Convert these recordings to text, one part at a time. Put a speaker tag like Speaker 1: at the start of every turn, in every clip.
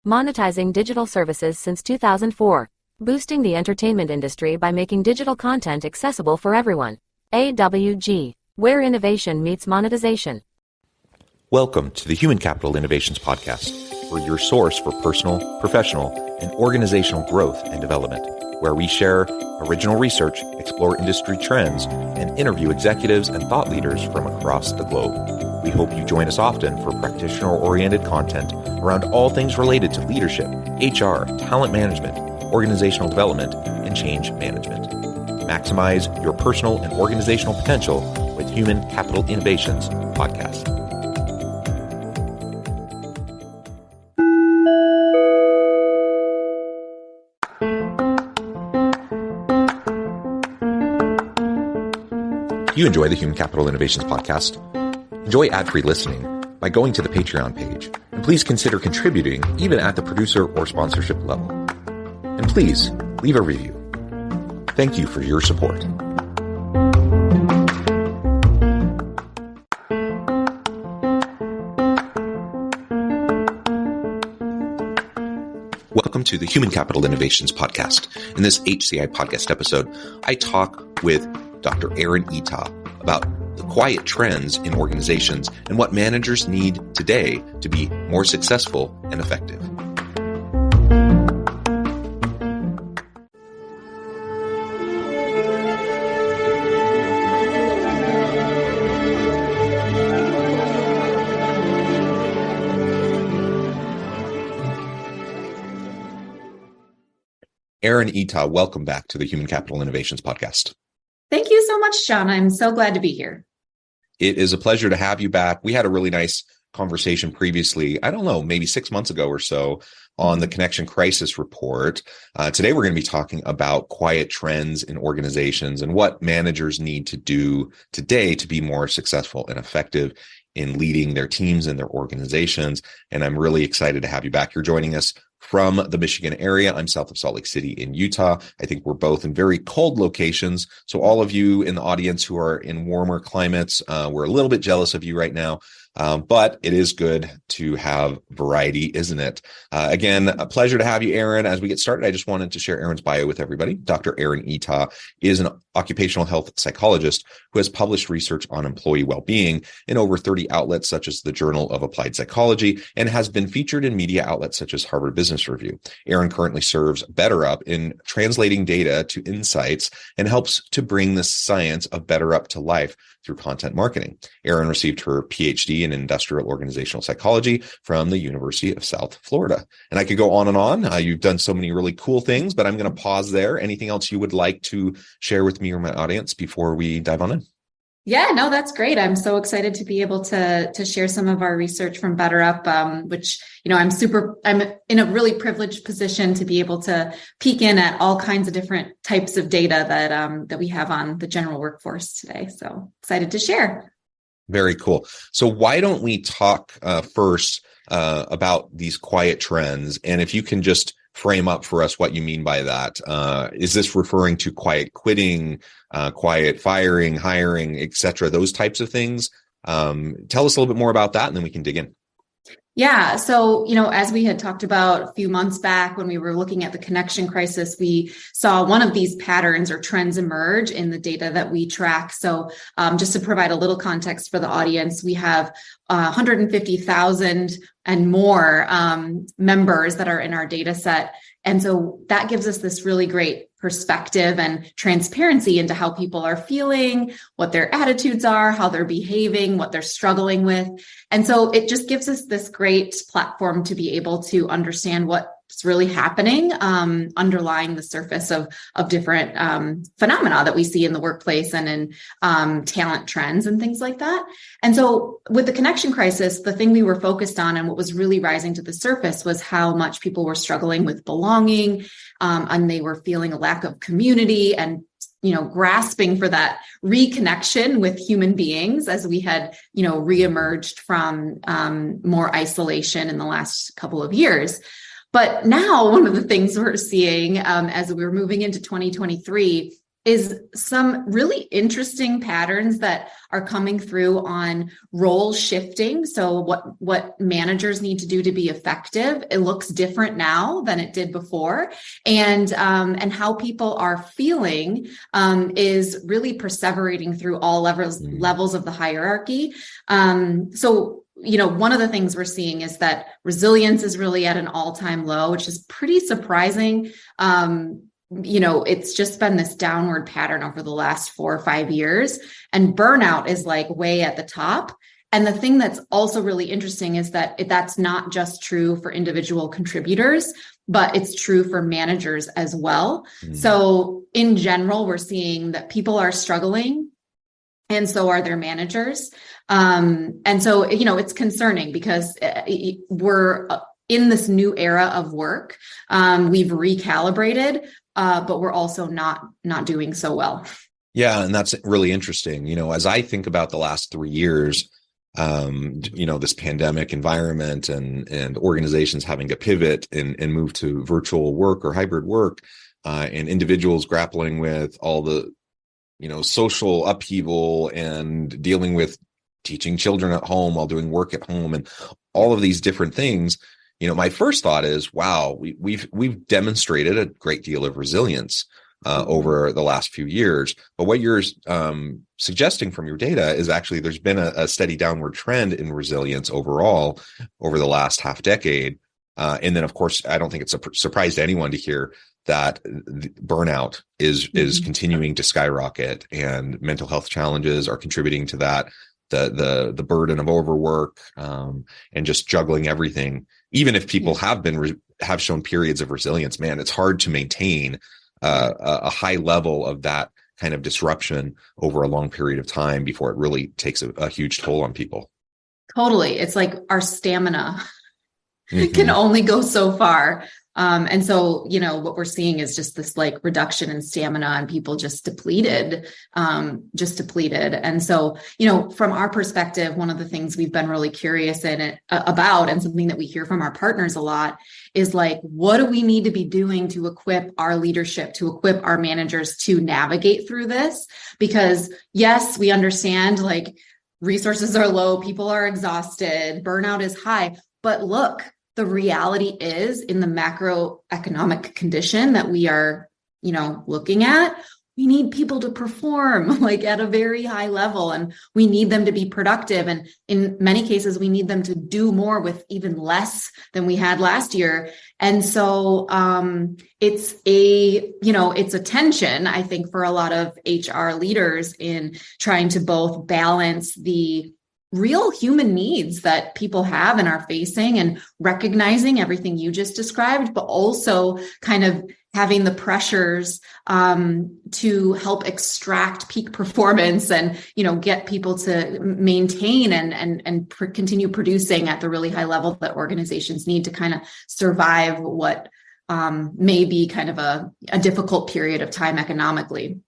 Speaker 1: monetizing digital services since 2004, boosting the entertainment industry by making digital content accessible for everyone. AWG, where innovation meets monetization.
Speaker 2: Welcome to the Human Capital Innovations Podcast. We're your source for personal, professional, and organizational growth and development, where we share original research, explore industry trends, and interview executives and thought leaders from across the globe. We hope you join us often for practitioner-oriented content around all things related to leadership, HR, talent management, organizational development, and change management. Maximize your personal and organizational potential with Human Capital Innovations Podcast. If you enjoy the Human Capital Innovations Podcast, enjoy ad-free listening by going to the Patreon page, and please consider contributing even at the producer or sponsorship level. And please leave a review. Thank you for your support. Welcome to the Human Capital Innovations Podcast. In this HCI Podcast episode, I talk with Dr. Aaron Ita about the quiet trends in organizations and what managers need today to be more successful and effective. Aaron Ita, welcome back to the Human Capital Innovations Podcast.
Speaker 3: Thank you so much, Sean. I'm so glad to be here.
Speaker 2: It is a pleasure to have you back. We had a really nice conversation previously, I don't know, maybe 6 months ago or so, on the Connection Crisis Report. Today, we're going to be talking about quiet trends in organizations and what managers need to do today to be more successful and effective in leading their teams and their organizations. And I'm really excited to have you back. You're joining us from the Michigan area. I'm south of Salt Lake City in Utah. I think we're both in very cold locations. So all of you in the audience who are in warmer climates, we're a little bit jealous of you right now. But it is good to have variety, isn't it? Again, a pleasure to have you, Aaron. As we get started, I just wanted to share Aaron's bio with everybody. Dr. Aaron Ita is an occupational health psychologist who has published research on employee well-being in over 30 outlets, such as the Journal of Applied Psychology, and has been featured in media outlets such as Harvard Business Review. Aaron currently serves BetterUp in translating data to insights and helps to bring the science of BetterUp to life through content marketing. Aaron received her PhD in industrial organizational psychology from the University of South Florida. And I could go on and on. You've done so many really cool things, but I'm going to pause there. Anything else you would like to share with me or my audience before we dive on in?
Speaker 3: Yeah, no, that's great. I'm so excited to be able to share some of our research from BetterUp, which, I'm in a really privileged position to be able to peek in at all kinds of different types of data that we have on the general workforce today. So excited to share.
Speaker 2: Very cool. So why don't we talk first about these quiet trends? And if you can just frame up for us what you mean by that. Is this referring to quiet quitting, quiet firing, hiring, et cetera, those types of things? Tell us a little bit more about that, and then we can dig in.
Speaker 3: Yeah. So, as we had talked about a few months back when we were looking at the connection crisis, we saw one of these patterns or trends emerge in the data that we track. So just to provide a little context for the audience, we have 150,000 and more members that are in our data set. And so that gives us this really great perspective and transparency into how people are feeling, what their attitudes are, how they're behaving, what they're struggling with. And so it just gives us this great platform to be able to understand what's really happening underlying the surface of different phenomena that we see in the workplace and in talent trends and things like that. And so with the connection crisis, the thing we were focused on and what was really rising to the surface was how much people were struggling with belonging, and they were feeling a lack of community and grasping for that reconnection with human beings as we had, reemerged from more isolation in the last couple of years. But now one of the things we're seeing as we're moving into 2023 is some really interesting patterns that are coming through on role shifting. So what managers need to do to be effective, it looks different now than it did before. And how people are feeling is really perseverating through all levels of the hierarchy. So one of the things we're seeing is that resilience is really at an all-time low, which is pretty surprising. It's just been this downward pattern over the last 4 or 5 years, and burnout is like way at the top. And the thing that's also really interesting is that that's not just true for individual contributors, but it's true for managers as well. So in general, we're seeing that people are struggling, and so are their managers. And so, it's concerning because we're in this new era of work. We've recalibrated, but we're also not doing so well.
Speaker 2: Yeah. And that's really interesting. As I think about the last 3 years, this pandemic environment and organizations having to pivot and move to virtual work or hybrid work, and individuals grappling with all the, social upheaval and dealing with teaching children at home while doing work at home and all of these different things. My first thought is, wow, we've demonstrated a great deal of resilience over the last few years. But what you're suggesting from your data is actually there's been a steady downward trend in resilience overall over the last half decade. And then, of course, I don't think it's a surprise to anyone to hear that burnout is continuing to skyrocket, and mental health challenges are contributing to that. The burden of overwork and just juggling everything. Even if people have shown periods of resilience, man, it's hard to maintain a high level of that kind of disruption over a long period of time before it really takes a huge toll on people.
Speaker 3: Totally. It's like our stamina can only go so far. And so, what we're seeing is just this like reduction in stamina and people just depleted. And so, from our perspective, one of the things we've been really curious about, and something that we hear from our partners a lot, is like, what do we need to be doing to equip our leadership, to equip our managers to navigate through this? Because yes, we understand like resources are low, people are exhausted, burnout is high, but look, the reality is in the macroeconomic condition that we are, looking at, we need people to perform like at a very high level, and we need them to be productive. And in many cases, we need them to do more with even less than we had last year. And so it's a tension, I think, for a lot of HR leaders in trying to both balance the real human needs that people have and are facing and recognizing everything you just described, but also kind of having the pressures to help extract peak performance and, get people to maintain and continue producing at the really high level that organizations need to kind of survive what may be kind of a difficult period of time economically.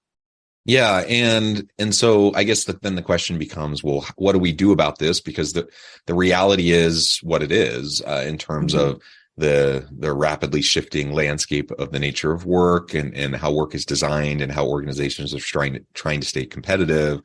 Speaker 2: Yeah. And so I guess then the question becomes, well, what do we do about this? Because the reality is what it is in terms of the rapidly shifting landscape of the nature of work and how work is designed and how organizations are trying to stay competitive.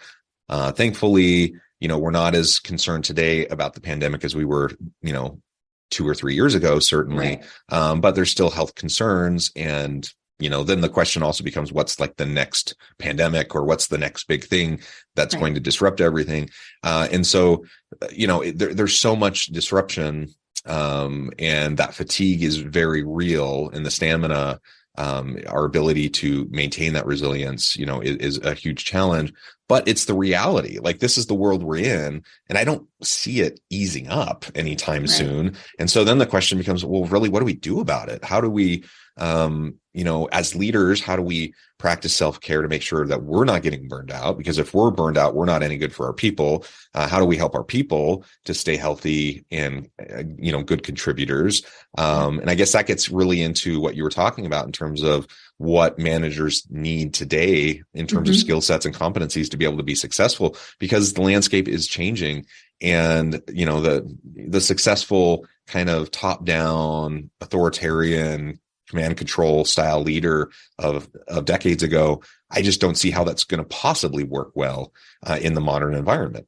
Speaker 2: Thankfully, we're not as concerned today about the pandemic as we were, 2 or 3 years ago, certainly. Right. But there's still health concerns, and then the question also becomes, what's like the next pandemic, or what's the next big thing that's going to disrupt everything? And so, there's so much disruption, and that fatigue is very real, and the stamina, our ability to maintain that resilience, is a huge challenge. But it's the reality. Like, this is the world we're in, and I don't see it easing up anytime soon. And so then the question becomes, well, really, what do we do about it? How do we, as leaders, how do we practice self-care to make sure that we're not getting burned out? Because if we're burned out, we're not any good for our people. How do we help our people to stay healthy and, good contributors? And I guess that gets really into what you were talking about in terms of what managers need today in terms of skill sets and competencies to be able to be successful, because the landscape is changing. And, the successful kind of top-down authoritarian command and control style leader of decades ago, I just don't see how that's going to possibly work well in the modern environment.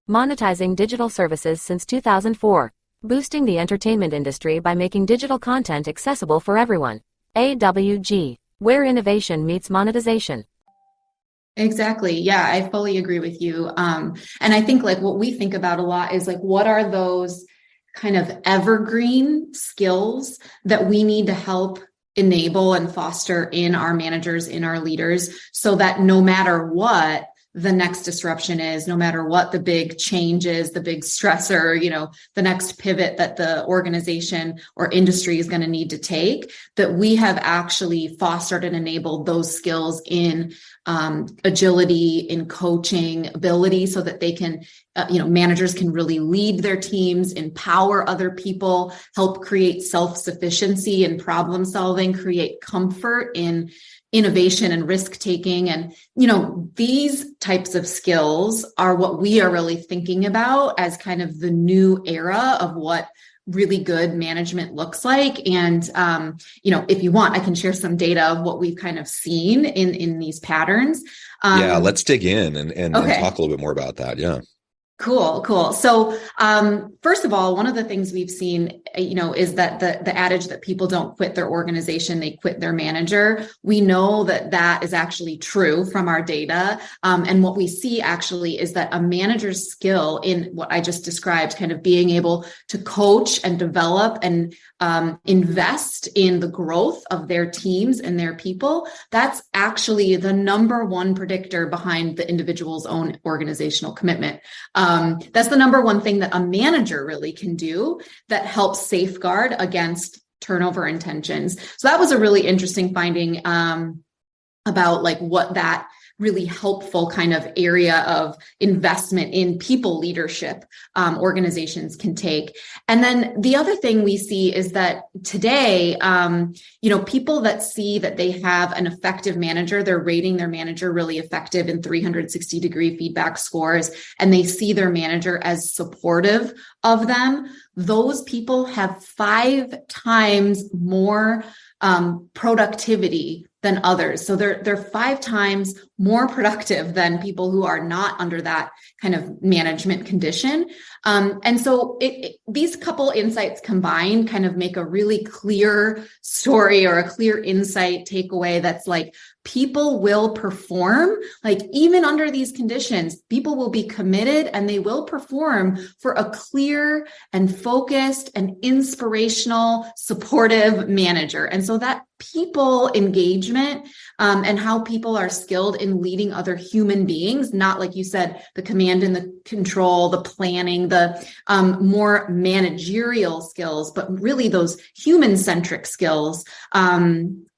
Speaker 1: Monetizing digital services since 2004. Boosting the entertainment industry by making digital content accessible for everyone. AWG, where innovation meets monetization.
Speaker 3: Exactly. Yeah, I fully agree with you. And I think like what we think about a lot is like, what are those kind of evergreen skills that we need to help enable and foster in our managers, in our leaders, so that no matter what the next disruption is, no matter what the big change is, the big stressor, the next pivot that the organization or industry is going to need to take, that we have actually fostered and enabled those skills in agility, in coaching ability, so that they can, managers can really lead their teams, empower other people, help create self-sufficiency in problem solving, create comfort in innovation and risk taking. And, these types of skills are what we are really thinking about as kind of the new era of what really good management looks like. And, if you want, I can share some data of what we've kind of seen in these patterns.
Speaker 2: Yeah, let's dig in and
Speaker 3: Okay.
Speaker 2: talk a little bit more about that. Yeah.
Speaker 3: Cool. So, first of all, one of the things we've seen, is that the adage that people don't quit their organization, they quit their manager. We know that is actually true from our data. And what we see actually is that a manager's skill in what I just described, kind of being able to coach and develop and invest in the growth of their teams and their people, that's actually the number one predictor behind the individual's own organizational commitment. That's the number one thing that a manager really can do that helps safeguard against turnover intentions. So that was a really interesting finding about like what that really helpful kind of area of investment in people leadership organizations can take. And then the other thing we see is that today, people that see that they have an effective manager, they're rating their manager really effective in 360-degree feedback scores, and they see their manager as supportive of them. Those people have 5 times more productivity than others. So they're 5 times more productive than people who are not under that kind of management condition. And so these couple insights combined kind of make a really clear story or a clear insight takeaway that's like, people will perform, like even under these conditions, people will be committed and they will perform for a clear and focused and inspirational, supportive manager. And so that people engagement and how people are skilled in leading other human beings, not like you said, the command and the control, the planning, the more managerial skills, but really those human-centric skills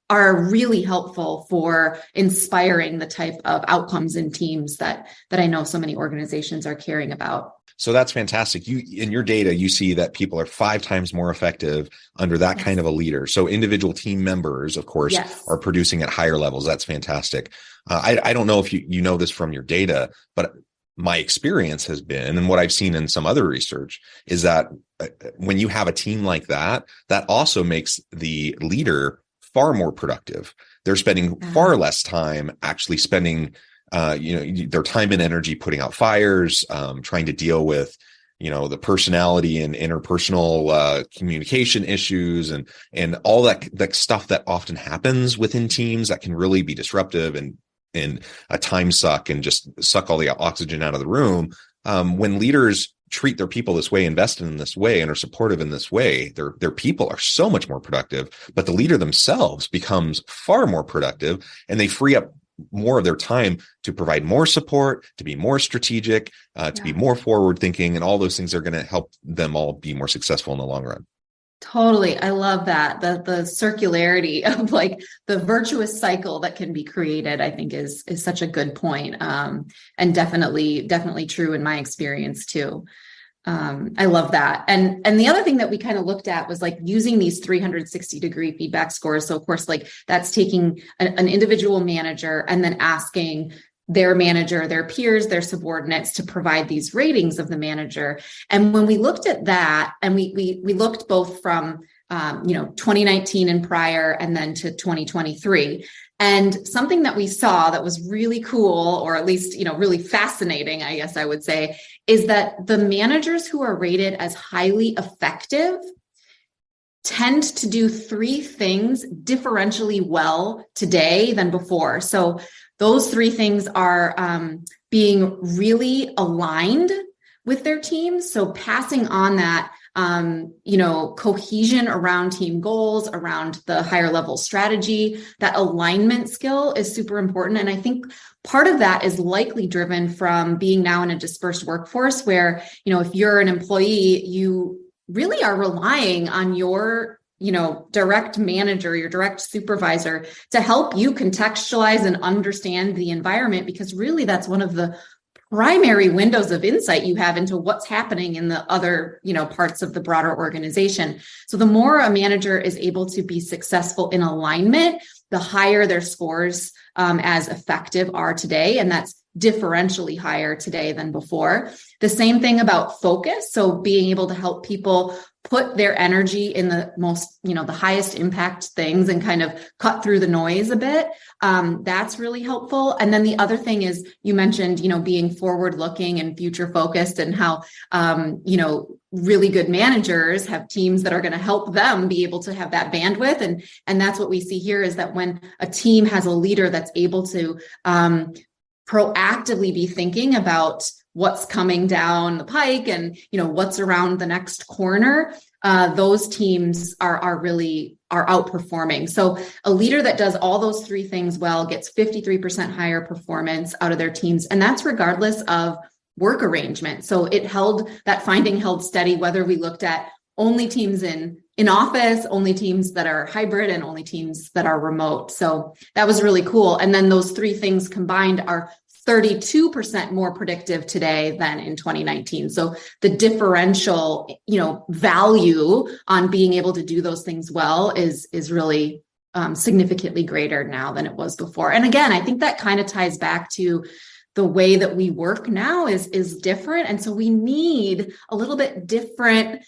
Speaker 3: are really helpful for inspiring the type of outcomes in teams that I know so many organizations are caring about.
Speaker 2: So that's fantastic. In your data, you see that people are 5 times more effective under that kind of a leader. So individual team members, of course, are producing at higher levels. That's fantastic. I don't know if you know this from your data, but my experience has been, and what I've seen in some other research, is that when you have a team like that, that also makes the leader far more productive. They're spending far less time actually spending their time and energy putting out fires, trying to deal with, the personality and interpersonal communication issues and all that stuff that often happens within teams that can really be disruptive and a time suck and just suck all the oxygen out of the room. When leaders treat their people this way, invest in this way, and are supportive in this way, their people are so much more productive, but the leader themselves becomes far more productive, and they free up more of their time to provide more support, to be more strategic, to be more forward thinking, and all those things are going to help them all be more successful in the long run.
Speaker 3: Totally. I love that. The circularity of like the virtuous cycle that can be created, I think is such a good point. And definitely true in my experience too. I love that. And the other thing that we kind of looked at was like using these 360-degree feedback scores. So of course, like that's taking an individual manager and then asking, their manager, their peers, their subordinates to provide these ratings of the manager. And when we looked at that, and we looked both from 2019 and prior, and then to 2023. And something that we saw that was really cool, or at least, really fascinating, I guess I would say, is that the managers who are rated as highly effective tend to do three things differentially well today than before. So those three things are being really aligned with their teams. So passing on that cohesion around team goals, around the higher level strategy, that alignment skill is super important. And I think part of that is likely driven from being now in a dispersed workforce where, if you're an employee, you really are relying on your direct manager, your direct supervisor to help you contextualize and understand the environment, because really that's one of the primary windows of insight you have into what's happening in the other, parts of the broader organization. So the more a manager is able to be successful in alignment, the higher their scores as effective are today. And that's differentially higher today than before. The same thing about focus. So being able to help people put their energy in the most, the highest impact things and kind of cut through the noise a bit. That's really helpful. And then the other thing is, you mentioned, being forward looking and future focused, and how, really good managers have teams that are going to help them be able to have that bandwidth. And that's what we see here, is that when a team has a leader that's able to proactively be thinking about what's coming down the pike and, what's around the next corner, those teams are outperforming. So a leader that does all those three things well gets 53% higher performance out of their teams. And that's regardless of work arrangement. So that finding held steady, whether we looked at only teams in office, only teams that are hybrid, and only teams that are remote. So that was really cool. And then those three things combined are 32% more predictive today than in 2019. So the differential, value on being able to do those things well is really significantly greater now than it was before. And again, I think that kind of ties back to the way that we work now is different. And so we need a little bit different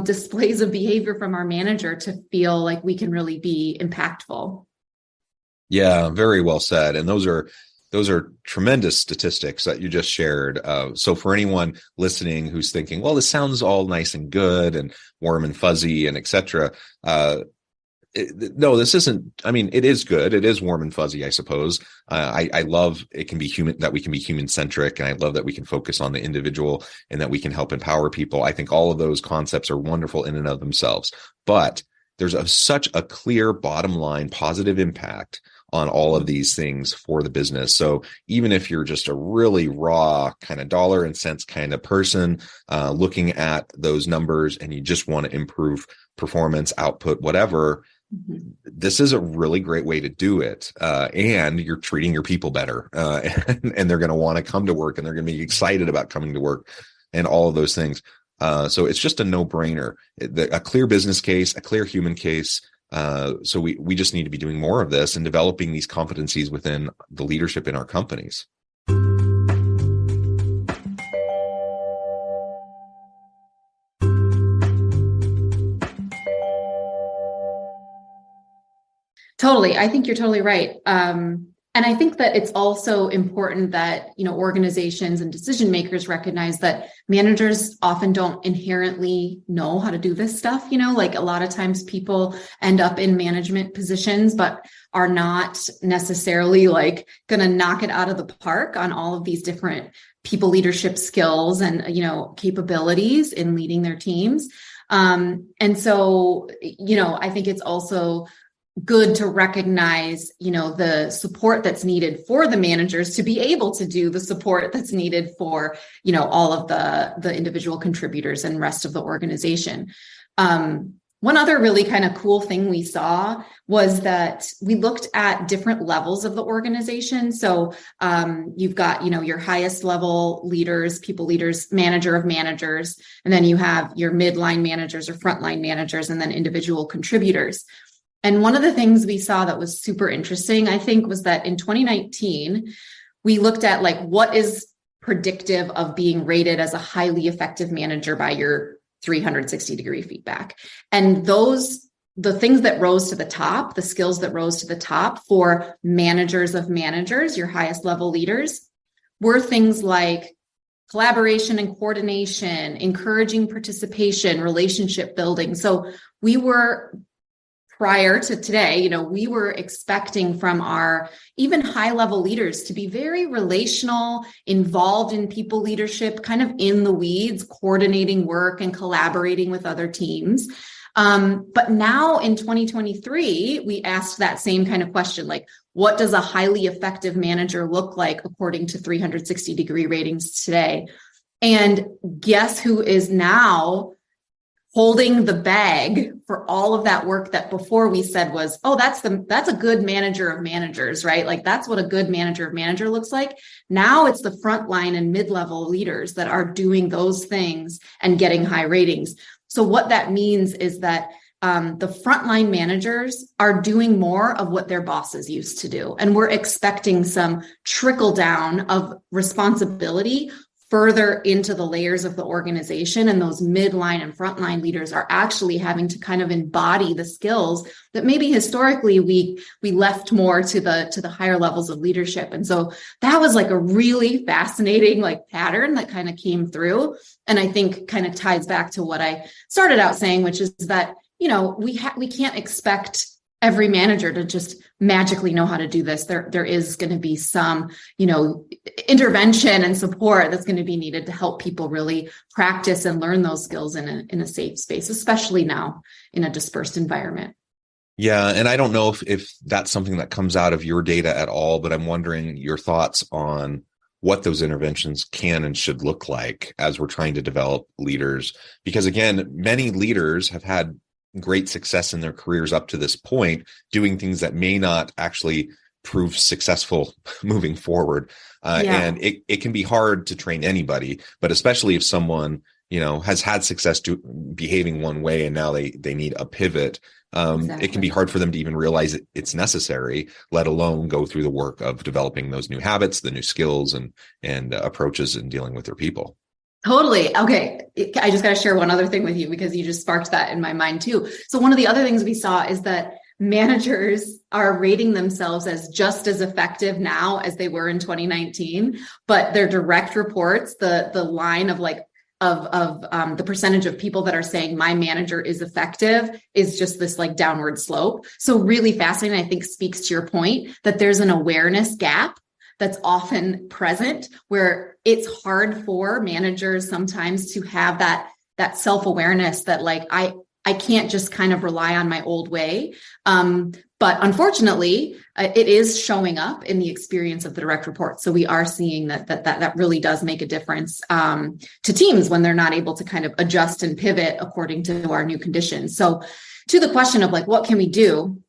Speaker 3: displays of behavior from our manager to feel like we can really be impactful.
Speaker 2: Yeah, very well said. And those are tremendous statistics that you just shared. So for anyone listening who's thinking, well, this sounds all nice and good and warm and fuzzy and et cetera. No, this isn't. I mean, it is good. It is warm and fuzzy, I suppose. I love it can be human, that we can be human centric. And I love that we can focus on the individual and that we can help empower people. I think all of those concepts are wonderful in and of themselves, but there's such a clear bottom line positive impact on all of these things for the business. So even if you're just a really raw kind of dollar and cents kind of person, looking at those numbers and you just want to improve performance, output, whatever, this is a really great way to do it. And you're treating your people better, and they're going to want to come to work, and they're going to be excited about coming to work and all of those things. So it's just a no-brainer, a clear business case, a clear human case. So we just need to be doing more of this and developing these competencies within the leadership in our companies.
Speaker 3: Totally. I think you're totally right. And I think that it's also important that, organizations and decision makers recognize that managers often don't inherently know how to do this stuff. Like a lot of times people end up in management positions, but are not necessarily like going to knock it out of the park on all of these different people leadership skills and, capabilities in leading their teams. And so, I think it's also good to recognize, the support that's needed for the managers to be able to do the support that's needed for, all of the individual contributors and rest of the organization. One other really kind of cool thing we saw was that we looked at different levels of the organization. So you've got, your highest level leaders, people leaders, manager of managers, and then you have your midline managers or frontline managers, and then individual contributors. And one of the things we saw that was super interesting, I think, was that in 2019, we looked at like, what is predictive of being rated as a highly effective manager by your 360-degree feedback. And the things that rose to the top, the skills that rose to the top for managers of managers, your highest level leaders, were things like collaboration and coordination, encouraging participation, relationship building. So we were, prior to today, we were expecting from our even high level leaders to be very relational, involved in people leadership, kind of in the weeds, coordinating work and collaborating with other teams. But now in 2023, we asked that same kind of question, like, what does a highly effective manager look like according to 360-degree ratings today? And guess who is now holding the bag for all of that work that before we said was, oh, that's a good manager of managers, right? Like that's what a good manager of manager looks like. Now it's the frontline and mid-level leaders that are doing those things and getting high ratings. So what that means is that the frontline managers are doing more of what their bosses used to do. And we're expecting some trickle down of responsibility further into the layers of the organization. And those midline and frontline leaders are actually having to kind of embody the skills that maybe historically we left more to the higher levels of leadership. And so that was like a really fascinating pattern that kind of came through. And I think kind of ties back to what I started out saying, which is that, we can't expect every manager to just magically know how to do this. There is going to be some, intervention and support that's going to be needed to help people really practice and learn those skills in a safe space, especially now in a dispersed environment.
Speaker 2: Yeah. And I don't know if that's something that comes out of your data at all, but I'm wondering your thoughts on what those interventions can and should look like as we're trying to develop leaders. Because again, many leaders have had great success in their careers up to this point, doing things that may not actually prove successful moving forward. And it can be hard to train anybody, but especially if someone, has had success behaving one way and now they need a pivot. Exactly. It can be hard for them to even realize it's necessary, let alone go through the work of developing those new habits, the new skills and approaches in dealing with their people.
Speaker 3: Totally. Okay. I just got to share one other thing with you because you just sparked that in my mind too. So one of the other things we saw is that managers are rating themselves as just as effective now as they were in 2019, but their direct reports, the line of the percentage of people that are saying my manager is effective is just this downward slope. So really fascinating, I think speaks to your point that there's an awareness gap that's often present where it's hard for managers sometimes to have that self-awareness that I can't just kind of rely on my old way. But unfortunately, it is showing up in the experience of the direct report. So we are seeing that really does make a difference to teams when they're not able to kind of adjust and pivot according to our new conditions. So to the question of what can we do?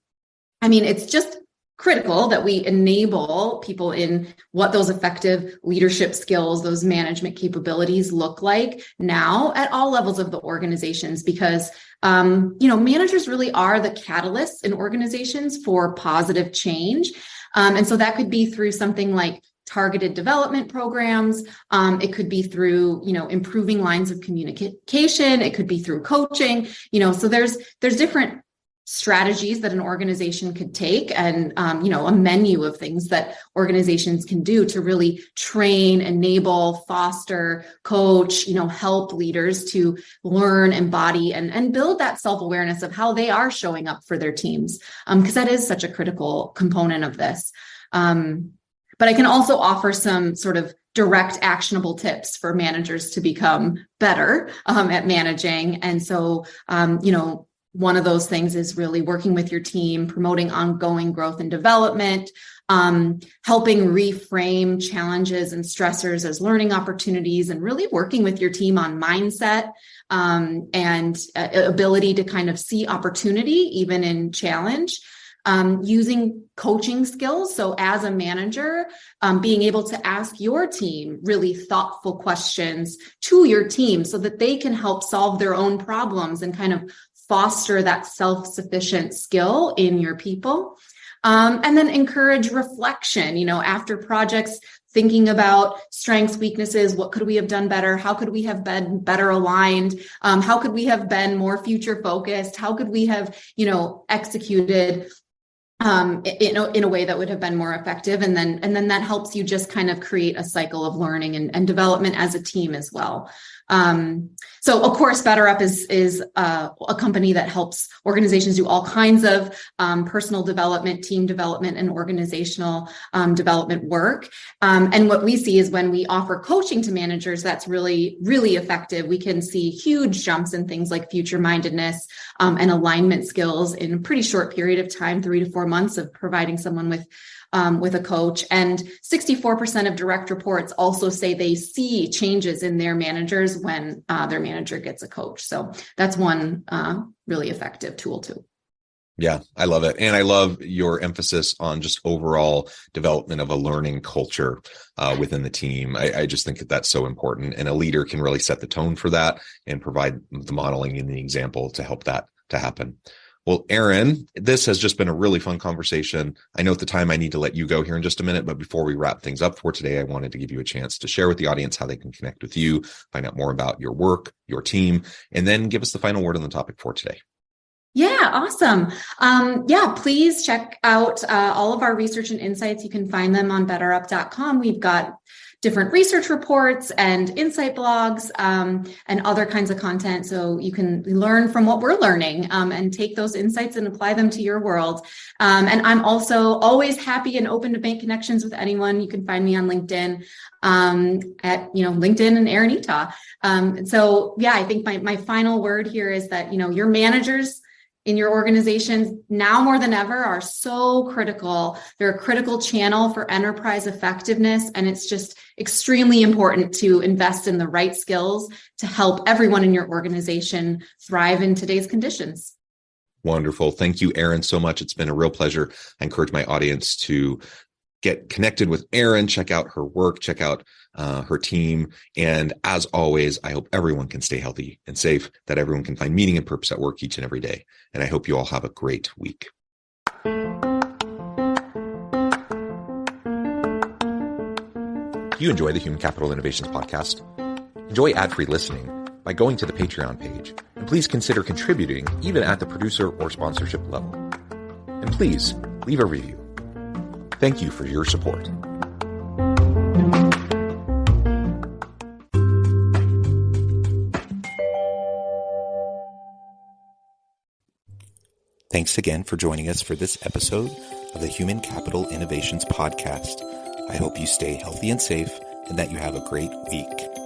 Speaker 3: I mean, it's just critical that we enable people in what those effective leadership skills, those management capabilities look like now at all levels of the organizations, because, managers really are the catalysts in organizations for positive change. And so that could be through something like targeted development programs. It could be through, improving lines of communication. It could be through coaching, so there's different strategies that an organization could take and, a menu of things that organizations can do to really train, enable, foster, coach, help leaders to learn, embody, and build that self-awareness of how they are showing up for their teams. Because that is such a critical component of this. But I can also offer some sort of direct actionable tips for managers to become better at managing. And so, one of those things is really working with your team, promoting ongoing growth and development, helping reframe challenges and stressors as learning opportunities, and really working with your team on mindset and ability to kind of see opportunity even in challenge. Using coaching skills. So as a manager, being able to ask your team really thoughtful questions to your team so that they can help solve their own problems and kind of foster that self-sufficient skill in your people. And then encourage reflection, after projects thinking about strengths, weaknesses, what could we have done better? How could we have been better aligned? How could we have been more future focused? How could we have, executed in a way that would have been more effective? And then that helps you just kind of create a cycle of learning and development as a team as well. So of course, BetterUp is a company that helps organizations do all kinds of personal development, team development, and organizational development work. And what we see is when we offer coaching to managers, that's really, really effective. We can see huge jumps in things like future mindedness and alignment skills in a pretty short period of time, 3 to 4 months of providing someone with a coach. And 64% of direct reports also say they see changes in their managers when their manager gets a coach. So that's one really effective tool too.
Speaker 2: Yeah, I love it. And I love your emphasis on just overall development of a learning culture within the team. I just think that that's so important. And a leader can really set the tone for that and provide the modeling and the example to help that to happen. Well, Erin, this has just been a really fun conversation. I know at the time I need to let you go here in just a minute, but before we wrap things up for today, I wanted to give you a chance to share with the audience how they can connect with you, find out more about your work, your team, and then give us the final word on the topic for today.
Speaker 3: Yeah, awesome. Please check out all of our research and insights. You can find them on betterup.com. We've got different research reports and insight blogs and other kinds of content. So you can learn from what we're learning and take those insights and apply them to your world. And I'm also always happy and open to make connections with anyone. You can find me on LinkedIn at LinkedIn and Erin Eatough. I think my final word here is that your managers in your organizations now more than ever are so critical. They're a critical channel for enterprise effectiveness. And it's just extremely important to invest in the right skills to help everyone in your organization thrive in today's conditions.
Speaker 2: Wonderful. Thank you, Erin, so much. It's been a real pleasure. I encourage my audience to get connected with Erin, check out her work, check out her team. And as always, I hope everyone can stay healthy and safe, that everyone can find meaning and purpose at work each and every day. And I hope you all have a great week. Do you enjoy the Human Capital Innovations podcast? Enjoy ad-free listening by going to the Patreon page. And please consider contributing even at the producer or sponsorship level. And please leave a review. Thank you for your support. Thanks again for joining us for this episode of the Human Capital Innovations Podcast. I hope you stay healthy and safe and that you have a great week.